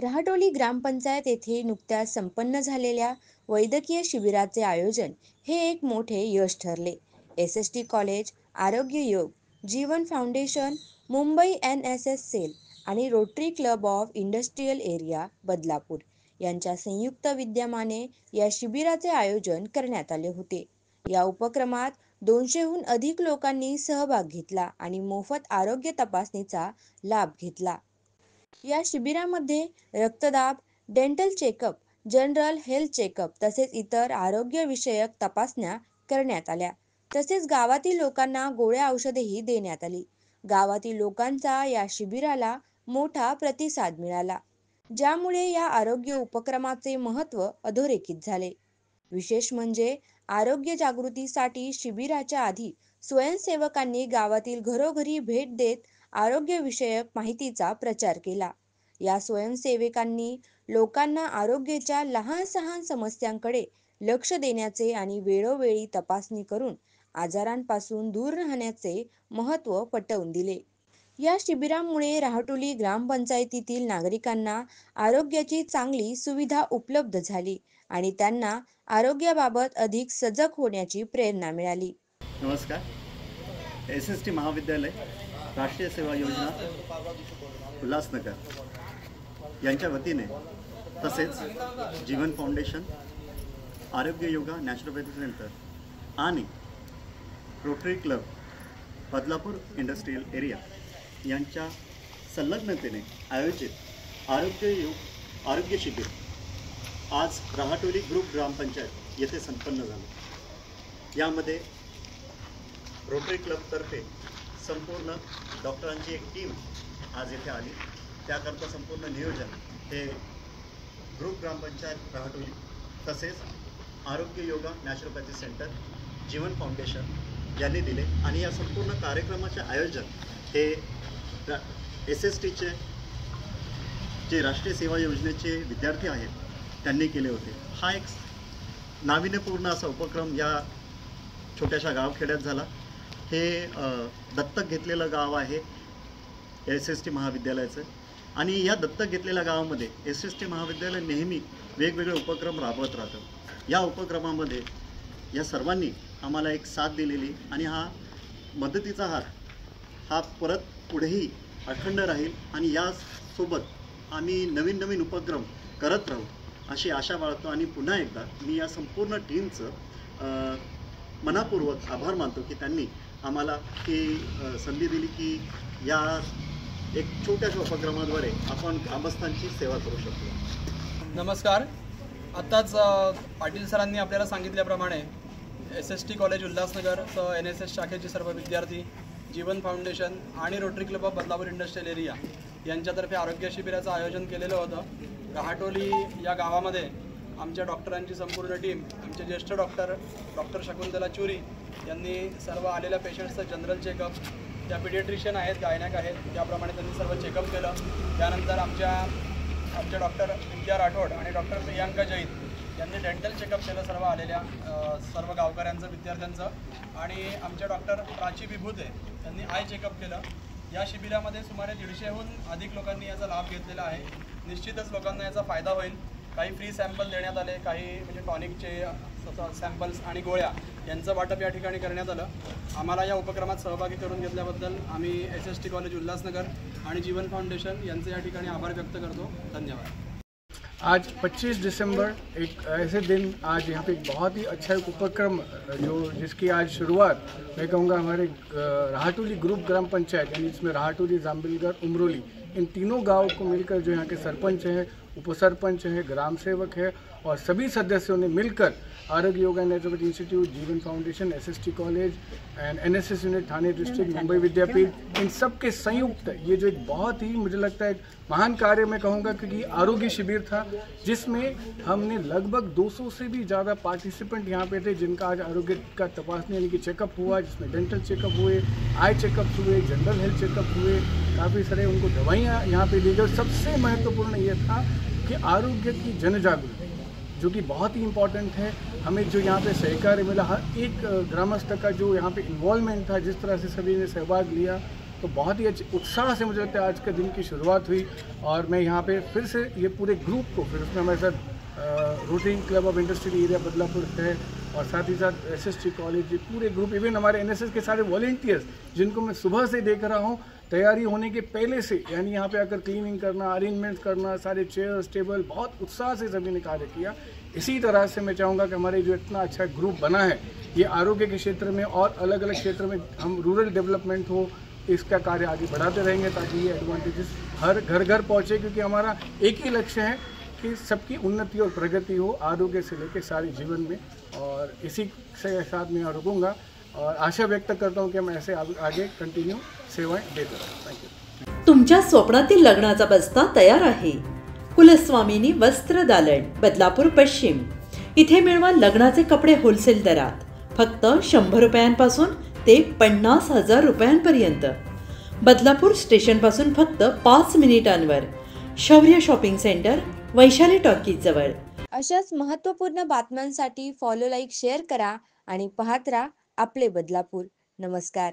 रहाटोली ग्रामपंचायत येथे नुकत्याच संपन्न झालेल्या वैद्यकीय शिबिराचे आयोजन हे एक मोठे यश ठरले. एस एस टी कॉलेज, आरोग्य योग, जीवन फाउंडेशन, मुंबई NSS सेल आणि rotary club of industrial area Badlapur यांच्या संयुक्त विद्यमाने या शिबिराचे आयोजन करण्यात आले होते. या उपक्रमात 200हून अधिक लोकांनी सहभाग घेतला आणि मोफत आरोग्य तपासणीचा लाभ घेतला. या शिबिरामध्ये रक्तदाब, dental checkup, general health checkup तसेच इतर आरोग्यविषयक तपासण्या करण्यात आल्या. तसेच गावातील लोकांना गोळ्या औषधेही देण्यात आली. गावातील लोकांचा या शिबिराला मोठा प्रतिसाद मिळाला, ज्यामुळे या आरोग्य उपक्रमाचे महत्त्व अधोरेखित झाले. विशेष म्हणजे आरोग्य जागृतीसाठी शिबिराच्या आधी स्वयंसेवकांनी गावातील घरोघरी भेट देत आरोग्यविषयक माहितीचा प्रचार केला. या स्वयंसेवकांनी लोकांना आरोग्याच्या लहान-सहान समस्यांकडे लक्ष देण्याचे आणि वेळोवेळी तपासणी करून आजारांपासून दूर राहण्याचे महत्त्व पटवून दिले. या शिबिरामुळे रहाटोली ग्रामपंचायतीतील नागरिकांना आरोग्याची चांगली सुविधा उपलब्ध झाली आणि त्यांना आरोग्याबाबत अधिक सजग होण्याची प्रेरणा मिळाली. नमस्कार. SST महाविद्यालय, राष्ट्रीय सेवा योजना उल्हासनगर यांच्या वतीने तसेच जीवन फाउंडेशन, आरोग्य योगा नॅचरोपॅथी सेंटर आणि rotary club Badlapur industrial area यांच्या संलग्नतेने आयोजित आरोग्य शिबिर आज रहाटोली ग्रुप ग्रामपंचायत येथे संपन्न झालं. यामध्ये रोटरी क्लबतर्फे संपूर्ण डॉक्टरांची एक टीम आज येथे आली. त्याकरता संपूर्ण नियोजन हे ग्रुप ग्रामपंचायत रहाटोली तसेच आरोग्य योगा नॅचरोपॅथी सेंटर, जीवन फाउंडेशन यांनी दिले आणि या संपूर्ण कार्यक्रमाचे आयोजन हे SSTचे जे राष्ट्रीय सेवा योजनेचे विद्यार्थी आहेत त्यांनी केले होते. हा एक नाविन्यपूर्ण असा उपक्रम या छोट्याशा गावखेड्यात झाला. हे दत्तक घेतलेलं गाव आहे SST महाविद्यालयाचं आणि या दत्तक घेतलेल्या गावामध्ये SST महाविद्यालय नेहमी वेगवेगळे उपक्रम राबवत राहतं. या उपक्रमामध्ये या सर्वांनी आम्हाला एक साथ दिलेली आणि हा मदतीचा हात हा परत पुढेही अखंड राहील आणि यासोबत आम्ही नवीन नवीन उपक्रम करत राहू अशी आशा बाळगतो. आणि पुन्हा एकदा मी या संपूर्ण टीमचं मनापूर्वक आभार मानतो की त्यांनी आम्हाला ही संधी दिली की या एक छोट्याशा उपक्रमाद्वारे आपण ग्रामस्थांची सेवा करू शकतो. नमस्कार. आत्ताच पाटील सरांनी आपल्याला सांगितल्याप्रमाणे SST कॉलेज उल्हासनगरसह NSS शाखेचे सर्व विद्यार्थी, जीवन फाउंडेशन आणि rotary club of Badlapur industrial area यांच्यातर्फे आरोग्य शिबिराचं आयोजन केलेलं होतं. रहाटोली या गावामध्ये आमच्या डॉक्टरांची संपूर्ण टीम, आमचे ज्येष्ठ डॉक्टर शकुंतला चुरी यांनी सर्व आलेल्या पेशंट्सचं जनरल चेकअप, त्या पिडियाट्रिशियन आहेत, गायनॅक आहेत, त्याप्रमाणे त्यांनी सर्व चेकअप केलं. त्यानंतर आमच्या डॉक्टर विद्या राठोड आणि डॉक्टर प्रियांका जैन यांनी डेंटल चेकअप केलं सर्व आलेल्या सर्व गावकऱ्यांचं, विद्यार्थ्यांचं. आणि आमच्या डॉक्टर प्राची विभूते यांनी आय चेकअप केलं. या शिबिरामध्ये सुमारे 150हून अधिक लोकांनी याचा लाभ घेतलेला आहे. निश्चितच लोकांना याचा फायदा होईल. काही फ्री सॅम्पल देण्यात आले, काही म्हणजे टॉनिकचे सॅम्पल्स आणि गोळ्या यांचं वाटप या ठिकाणी करण्यात आलं. आम्हाला या उपक्रमात सहभागी करून घेतल्याबद्दल आम्ही SST कॉलेज उल्हासनगर आणि जीवन फाउंडेशन यांचे या ठिकाणी आभार व्यक्त करतो. धन्यवाद. आज 25 दिसंबर एक ऐसे दिन, आज यहाँ पे एक बहुत ही अच्छा एक उपक्रम जिसकी आज शुरुआत मैं कहूँगा हमारे रहाटोली ग्रुप ग्राम पंचायत यानी इसमें रहाटोली, जाम्बिलगर, उमरोली इन तीनों गाँव को मिलकर जो यहाँ के सरपंच हैं, उपसरपंच हैं, ग्राम सेवक है और सभी सदस्यों ने मिलकर Arogya yoga naturopathy institute, Jeevan foundation, SST college and NSS unit Thane district, Mumbai Vidyapeeth, इन सब के संयुक्त ये जो एक बहुत ही मुझे लगता है महान कार्य मैं कहूँगा, क्योंकि आरोग्य शिविर था जिसमें हमने लगभग 200 से भी ज़्यादा पार्टिसिपेंट यहाँ पे थे, जिनका आज आरोग्य का तपासनी यानी कि चेकअप हुआ, जिसमें डेंटल चेकअप हुए, आई चेकअप हुए, जनरल हेल्थ चेकअप हुए, काफ़ी सारे उनको दवाइयाँ यहाँ पे दी गई. सबसे महत्वपूर्ण ये था कि आरोग्य की जन जागृति जो कि बहुत ही इम्पॉर्टेंट है. हमें जो यहाँ पे सहकार्य मिला, हर एक ग्रामस्थ का जो यहाँ पे इन्वॉल्वमेंट था, जिस तरह से सभी ने सहभाग लिया, तो बहुत ही अच्छे उत्साह से मुझे लगता है आज के दिन की शुरुआत हुई। और मैं यहाँ पे फिर से ये पूरे ग्रुप को, फिर उसमें हमारे साथ rotary club of industrial area Badlapur है और साथ ही साथ SST कॉलेज, ये पूरे ग्रुप, इवन हमारे NSS के सारे वॉलेंटियर्स जिनको मैं सुबह से देख रहा हूँ तैयारी होने के पहले से, यानी यहाँ पे आकर क्लीनिंग करना, अरेंजमेंट्स करना, सारे चेयर्स टेबल, बहुत उत्साह से सभी ने कार्य किया। इसी तरह से मैं चाहूँगा कि हमारे जो इतना अच्छा ग्रुप बना है, ये आरोग्य के क्षेत्र में और अलग अलग क्षेत्र में हम रूरल डेवलपमेंट हो, इसका कार्य आगे बढ़ाते रहेंगे ताकि ये एडवांटेजेस हर घर घर पहुँचे, क्योंकि हमारा एक ही लक्ष्य है कि सबकी उन्नति और प्रगति हो आरोग्य से लेकर सारे जीवन में। और इसी से साथ मैं रुकूंगा और आशा व्यक्त करता हूँ कि हम ऐसे आगे कंटिन्यू सेवाएं देते रहें। Thank you. तुमच्या स्वप्नातील लग्नाचा बस्ता तयार आहे। कुलस्वामिनी वस्त्र दालन, बदलापूर पश्चिम। इथे मिळवा लग्नाचे कपडे होलसेल दरात, फक्त 100 रुपयांपासून ते 50,000 रुपयांपर्यंत। बदलापूर स्टेशन पासून फक्त 5 मिनिटांवर। शौर्य शॉपिंग सेंटर, वैशाली टॉकीज जवळ। अशाच महत्त्वपूर्ण बातम्यांसाठी फॉलो, लाईक, शेअर करा आणि पाहत राहा आपले बदलापूर। नमस्कार.